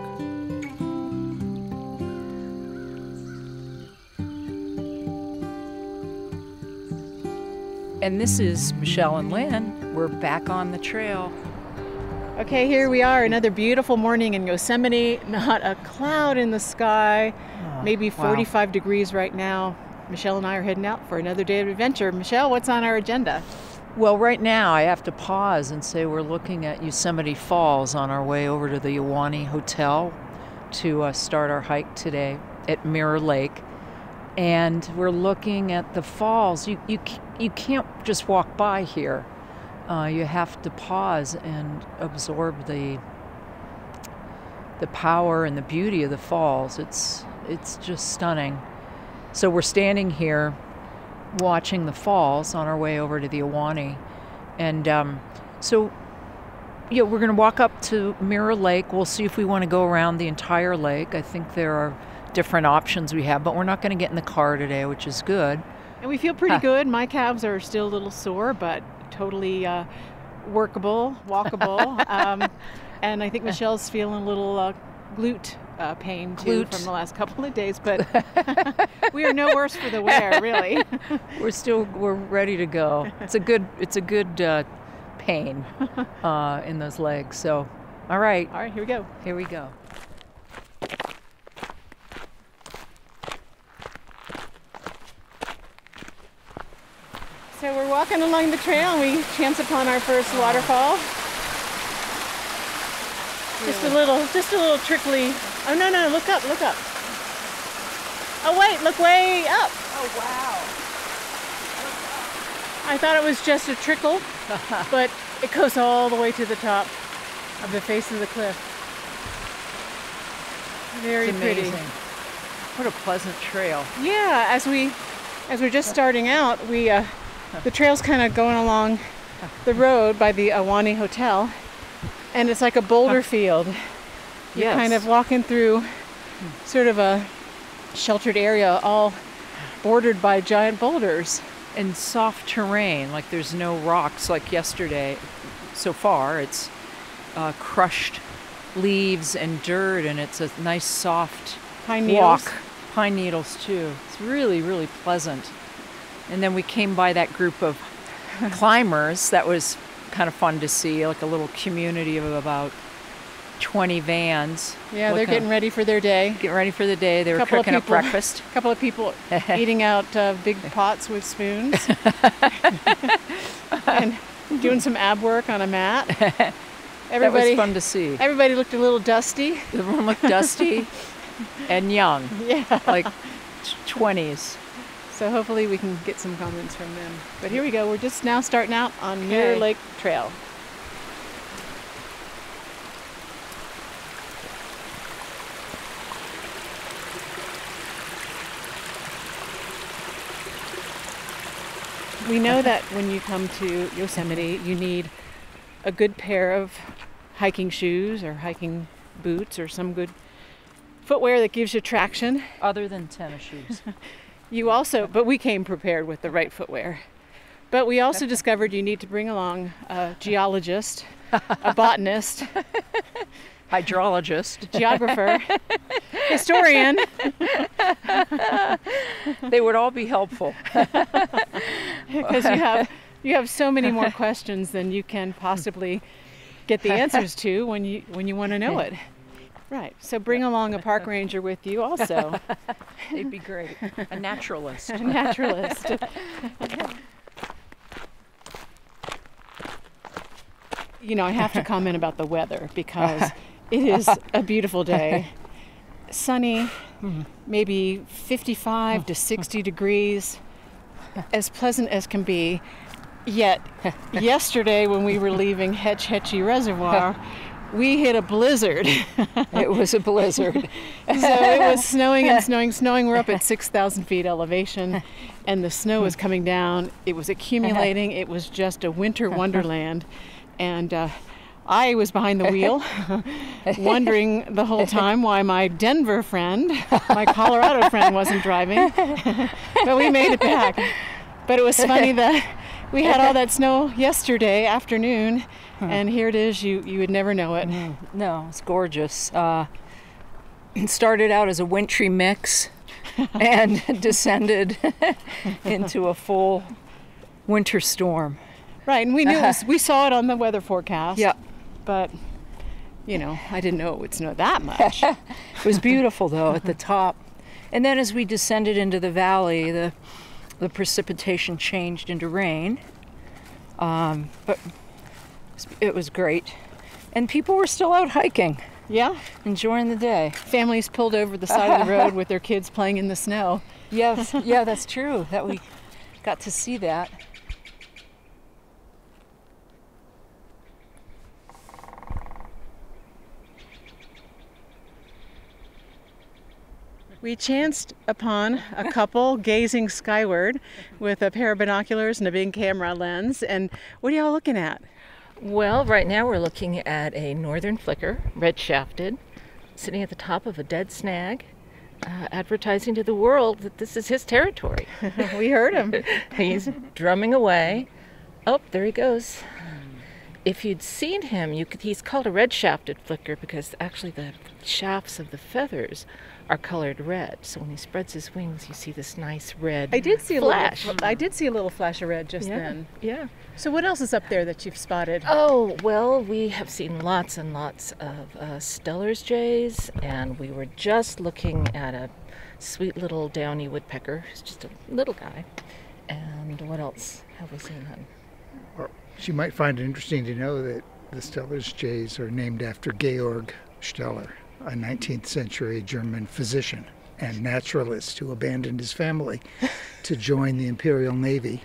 And this is Michele and Lynn. We're back on the trail. Okay, here we are, another beautiful morning in Yosemite. Not a cloud in the sky, maybe 45 degrees right now. Michele and I are heading out for another day of adventure. Michele, what's on our agenda? Well, right now I have to pause and say we're looking at Yosemite Falls on our way over to the Ahwahnee Hotel to start our hike today at Mirror Lake. And we're looking at the falls. You can't just walk by here. You have to pause and absorb the power and the beauty of the falls. It's just stunning. So we're standing here watching the falls on our way over to the Ahwahnee. And we're going to walk up to Mirror Lake. We'll see if we want to go around the entire lake. I think there are different options we have, but we're not going to get in the car today, which is good. And we feel pretty good. My calves are still a little sore, but totally workable, walkable. And I think Michelle's feeling a little glute pain too from the last couple of days, but we are no worse for the wear, really. We're ready to go. It's a good pain in those legs. So, all right, here we go. Here we go. So we're walking along the trail and we chance upon our first waterfall. Just a little trickly. Oh no, look up. Oh wait, look way up. Oh wow. I thought it was just a trickle, but It goes all the way to the top of the face of the cliff. Very It's pretty. amazing. What a pleasant trail. Yeah, as we're just starting out, the trail's kind of going along the road by the Awani Hotel, and it's like a boulder field. You're Yes. kind of walking through sort of a sheltered area, all bordered by giant boulders. And soft terrain, like there's no rocks like yesterday. So far, it's crushed leaves and dirt, and it's a nice soft Pine needles. walk. Pine needles too. It's really, really pleasant. And then we came by that group of climbers. That was kind of fun to see, like a little community of about 20 vans. Yeah, they're getting ready for their day. Getting ready for the day. They were cooking up breakfast. A couple of people eating out big pots with spoons. And doing some ab work on a mat. That was fun to see. Everybody looked a little dusty. Everyone looked dusty and young. Yeah. Like 20s. So hopefully we can get some comments from them. But here we go. We're just now starting out on Mirror Lake Trail. We know that when you come to Yosemite, you need a good pair of hiking shoes or hiking boots or some good footwear that gives you traction. Other than tennis shoes. But we came prepared with the right footwear. But we also discovered you need to bring along a geologist, a botanist, hydrologist, geographer, historian. They would all be helpful. Because you have so many more questions than you can possibly get the answers to when you want to know it. Right. So bring along a park ranger with you also. They'd be great. A naturalist. A naturalist. You know, I have to comment about the weather because it is a beautiful day. Sunny, maybe 55 to 60 degrees, as pleasant as can be. Yet, yesterday when we were leaving Hetch Hetchy Reservoir, we hit a blizzard. It was a blizzard. So it was snowing and snowing. We're up at 6,000 feet elevation, and the snow was coming down. It was accumulating. It was just a winter wonderland. And I was behind the wheel, wondering the whole time why my Denver friend, my Colorado friend, wasn't driving. But we made it back. But it was funny that we had all that snow yesterday afternoon, and here it is. You would never know it. No, it's gorgeous. It started out as a wintry mix and descended into a full winter storm. Right, and we knew we saw it on the weather forecast. Yeah. But, you know, I didn't know it would snow that much. It was beautiful, though, at the top. And then as we descended into the valley, the precipitation changed into rain. But it was great. And people were still out hiking. Yeah. Enjoying the day. Families pulled over the side of the road with their kids playing in the snow. Yes, yeah, that's true. That we got to see that. We chanced upon a couple gazing skyward with a pair of binoculars and a big camera lens. And what are y'all looking at? Well, right now we're looking at a northern flicker, red-shafted, sitting at the top of a dead snag, advertising to the world that this is his territory. We heard him. He's drumming away. Oh, there he goes. If you'd seen him, he's called a red-shafted flicker because actually the shafts of the feathers are colored red. So when he spreads his wings, you see this nice red I did see flash. I did see a little flash of red just then. Yeah. So what else is up there that you've spotted? Oh, well, we have seen lots and lots of Steller's jays, and we were just looking at a sweet little downy woodpecker. He's just a little guy. And what else have we seen, hon? You might find it interesting to know that the Steller's jays are named after Georg Steller, a 19th century German physician and naturalist who abandoned his family to join the Imperial Navy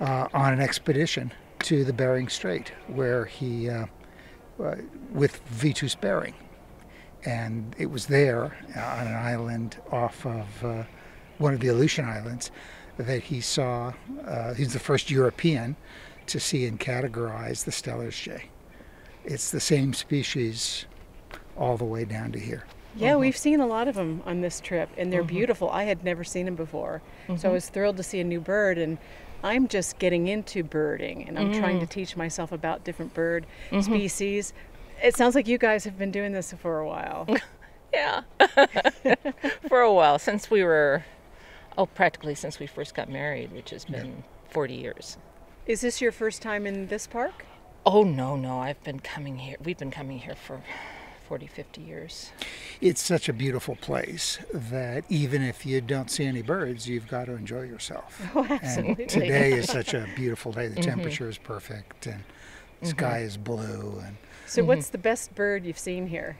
on an expedition to the Bering Strait, where he, with Vitus Bering. And it was there on an island off of one of the Aleutian Islands that he saw, he's the first European to see and categorize the Steller's jay. It's the same species all the way down to here. Yeah, we've seen a lot of them on this trip, and they're beautiful. I had never seen them before, so I was thrilled to see a new bird, and I'm just getting into birding, and I'm trying to teach myself about different bird species. It sounds like you guys have been doing this for a while. Yeah, for a while, since we were, practically since we first got married, which has been 40 years. Is this your first time in this park? Oh, no, I've been coming here. We've been coming here for 40, 50 years. It's such a beautiful place that even if you don't see any birds, you've got to enjoy yourself. Oh, absolutely. And today is such a beautiful day. The temperature is perfect, and the sky is blue. And so what's the best bird you've seen here?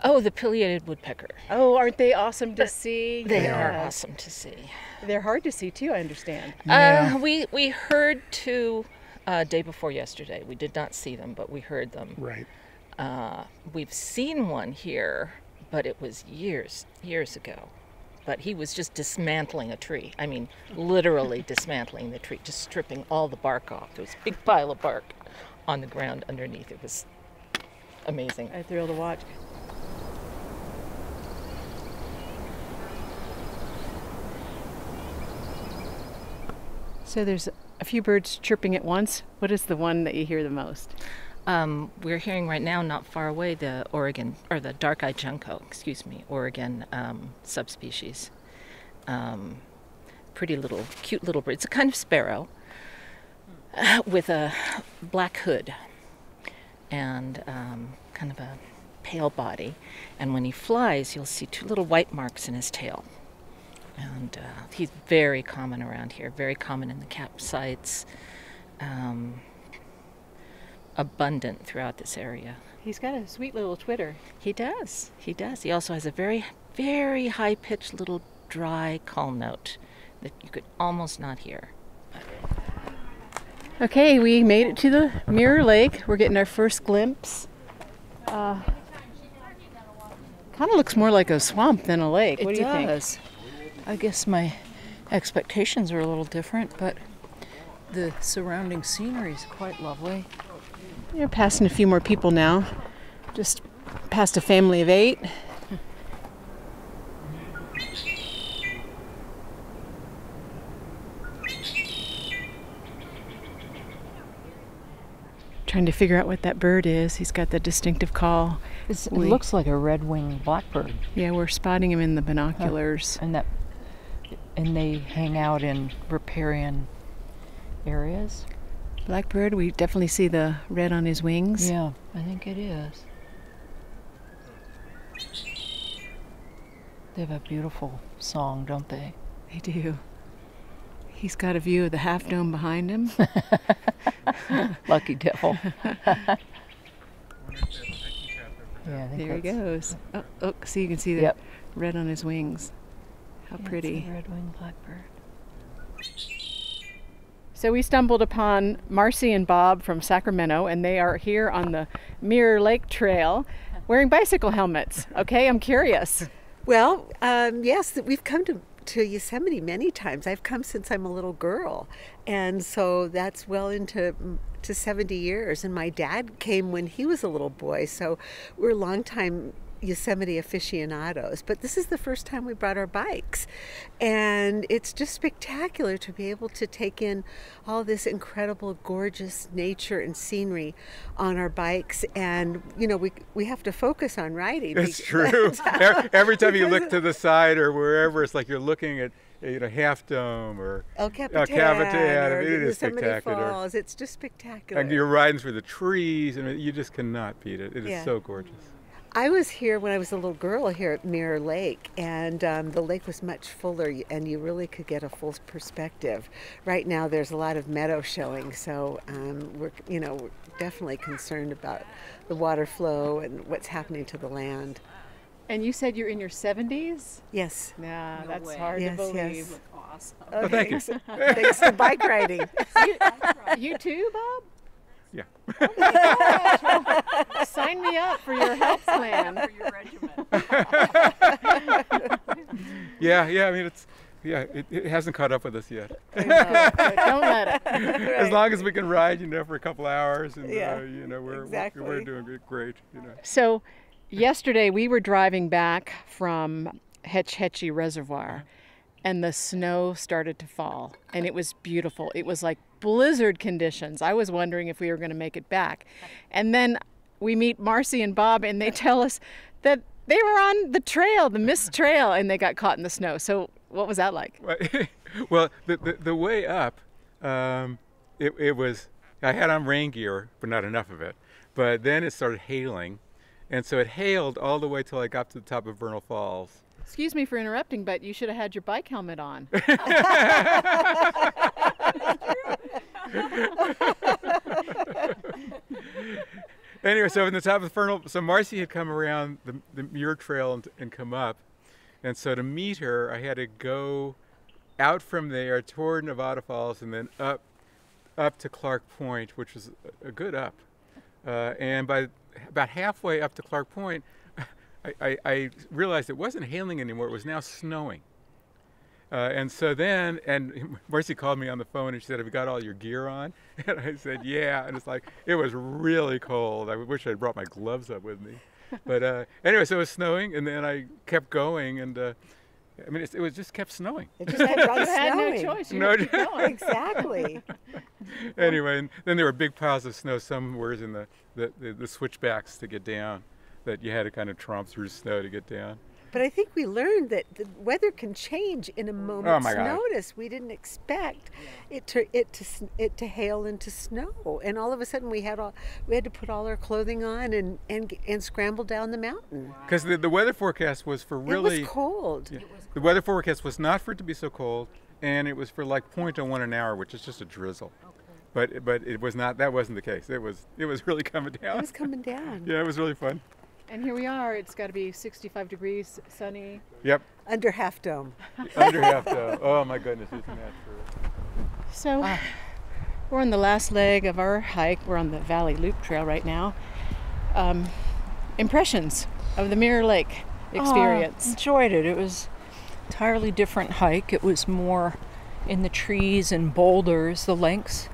Oh, the pileated woodpecker. Oh, aren't they awesome to see? They are awesome to see. They're hard to see too, I understand. Yeah. We heard two day before yesterday. We did not see them, but we heard them. Right. We've seen one here, but it was years ago. But he was just dismantling a tree. I mean, literally dismantling the tree, just stripping all the bark off. There was a big pile of bark on the ground underneath. It was amazing. I'm thrilled to watch. So there's a few birds chirping at once. What is the one that you hear the most? We're hearing right now, not far away, the Oregon, or the dark-eyed junco, Oregon subspecies. Pretty little, cute little bird. It's a kind of sparrow with a black hood and kind of a pale body. And when he flies, you'll see two little white marks in his tail. And he's very common around here, very common in the campsites. Abundant throughout this area. He's got a sweet little twitter. He does. He also has a very, very high-pitched little dry call note that you could almost not hear. Okay, we made it to the Mirror Lake. We're getting our first glimpse. Kind of looks more like a swamp than a lake. What do you think? I guess my expectations are a little different, but the surrounding scenery is quite lovely. You're passing a few more people now. Just past a family of 8. Trying to figure out what that bird is. He's got the distinctive call. It looks like a red-winged blackbird. Yeah, we're spotting him in the binoculars. And they hang out in riparian areas. Blackbird, we definitely see the red on his wings. Yeah, I think it is. They have a beautiful song, don't they? They do. He's got a view of the Half Dome behind him. Lucky devil. Yeah, there he goes. Oh, see, you can see the red on his wings. How pretty. It's a red-winged blackbird. So we stumbled upon Marcy and Bob from Sacramento, and they are here on the Mirror Lake Trail wearing bicycle helmets. Okay, I'm curious. Well, yes, we've come to Yosemite many times. I've come since I'm a little girl, and so that's well into 70 years. And my dad came when he was a little boy, so we're longtime Yosemite aficionados, but this is the first time we brought our bikes, and it's just spectacular to be able to take in all this incredible, gorgeous nature and scenery on our bikes. And we have to focus on riding. It's true. Every time you look to the side or wherever, it's like you're looking at Half Dome or El Capitan or it is Yosemite spectacular. Falls. It's just spectacular. And you're riding through the trees, and you just cannot beat it. It is so gorgeous. I was here when I was a little girl here at Mirror Lake, and the lake was much fuller, and you really could get a full perspective. Right now there's a lot of meadow showing, so we're definitely concerned about the water flow and what's happening to the land. And you said you're in your 70s? Yes. Nah, that's hard to believe. Awesome. Oh, thank you. Thanks to bike riding. You too, Bob? Yeah. Oh my gosh. Well, sign me up for your health plan. For your regimen. Yeah, I mean, it hasn't caught up with us yet. Don't let it. As long as we can ride, for a couple hours, and we're doing great. So, yesterday we were driving back from Hetch Hetchy Reservoir, and the snow started to fall, and it was beautiful. It was like blizzard conditions. I was wondering if we were going to make it back, and then we meet Marcy and Bob, and they tell us that they were on the trail, the mist trail, and they got caught in the snow. So, what was that like? Well, the way up, it was. I had on rain gear, but not enough of it. But then it started hailing, and so it hailed all the way till I got to the top of Vernal Falls. Excuse me for interrupting, but you should have had your bike helmet on. Anyway, so in the top of Vernal, so Marcy had come around the Muir Trail and come up, and so to meet her, I had to go out from there toward Nevada Falls and then up to Clark Point, which was a good up. And by about halfway up to Clark Point, I realized it wasn't hailing anymore. It was now snowing. And so then, Marcy called me on the phone and she said, "Have you got all your gear on?" And I said, "Yeah." And it's like, it was really cold. I wish I'd brought my gloves up with me. But anyway, so it was snowing, and then I kept going, and it was just kept snowing. It just kept on had no snowing. choice. You had to keep going. Exactly. Anyway, and then there were big piles of snow somewhere in the switchbacks to get down, that you had to kind of tromp through snow to get down. But I think we learned that the weather can change in a moment's notice. We didn't expect it to hail into snow, and all of a sudden we had to put all our clothing on and scramble down the mountain. Because the weather forecast was for really. It was cold. Yeah, the weather forecast was not for it to be so cold, and it was for like 0.01 an hour, which is just a drizzle. Okay. But it was not. That wasn't the case. It was really coming down. It was coming down. Yeah, it was really fun. And here we are. It's got to be 65 degrees, sunny. Yep. Under Half Dome. Under Half Dome. Oh my goodness, isn't that true? So we're on the last leg of our hike. We're on the Valley Loop Trail right now. Impressions of the Mirror Lake experience. Enjoyed it. It was an entirely different hike. It was more in the trees and boulders. The links,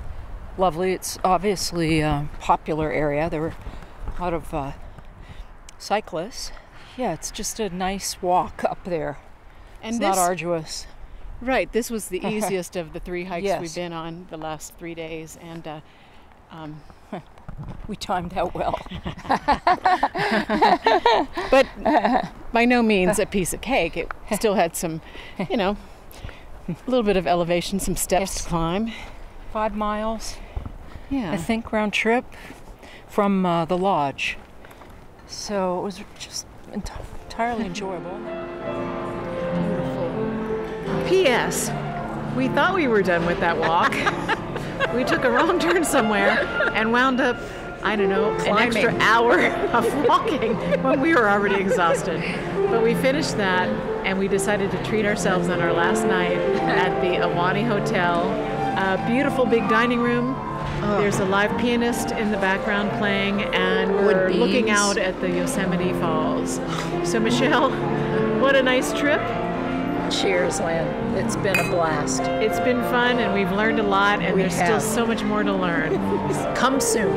lovely. It's obviously a popular area. There were a lot of cyclists. Yeah, it's just a nice walk up there. And it's not arduous. Right, this was the easiest of the 3 hikes Yes. we've been on the last 3 days, and we timed out well. But by no means a piece of cake. It still had some, a little bit of elevation, some steps to climb. 5 miles, Yeah. I think, round trip from the lodge. So it was just entirely enjoyable. P.S. We thought we were done with that walk. We took a wrong turn somewhere and wound up, an extra hour of walking when we were already exhausted. But we finished that, and we decided to treat ourselves on our last night at the Awani Hotel. A beautiful big dining room. There's a live pianist in the background playing, and we're looking out at the Yosemite Falls. So Michele, what a nice trip. Cheers, Lynn. It's been a blast. It's been fun, and we've learned a lot, and there's still so much more to learn. Come soon.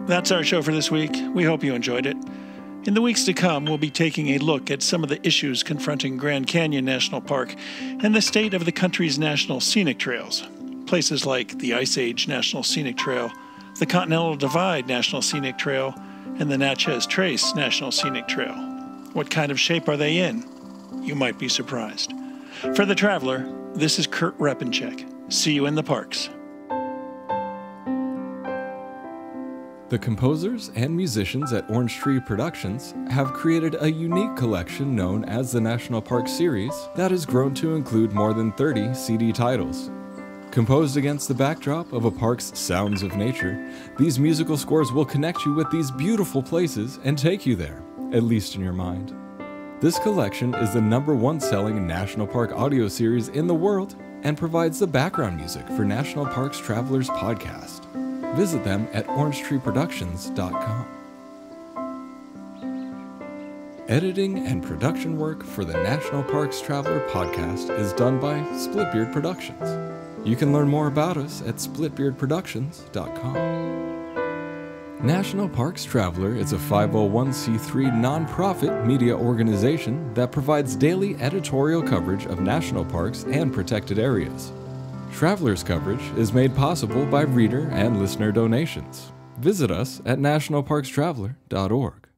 That's our show for this week. We hope you enjoyed it. In the weeks to come, we'll be taking a look at some of the issues confronting Grand Canyon National Park and the state of the country's national scenic trails. Places like the Ice Age National Scenic Trail, the Continental Divide National Scenic Trail, and the Natchez Trace National Scenic Trail. What kind of shape are they in? You might be surprised. For The Traveler, this is Kurt Repenchek. See you in the parks. The composers and musicians at Orange Tree Productions have created a unique collection known as the National Park Series that has grown to include more than 30 CD titles. Composed against the backdrop of a park's sounds of nature, these musical scores will connect you with these beautiful places and take you there, at least in your mind. This collection is the #1 selling national park audio series in the world and provides the background music for National Parks Travelers podcast. Visit them at orangetreeproductions.com. Editing and production work for the National Parks Traveler podcast is done by Splitbeard Productions. You can learn more about us at splitbeardproductions.com. National Parks Traveler is a 501c3 nonprofit media organization that provides daily editorial coverage of national parks and protected areas. Traveler's coverage is made possible by reader and listener donations. Visit us at nationalparkstraveler.org.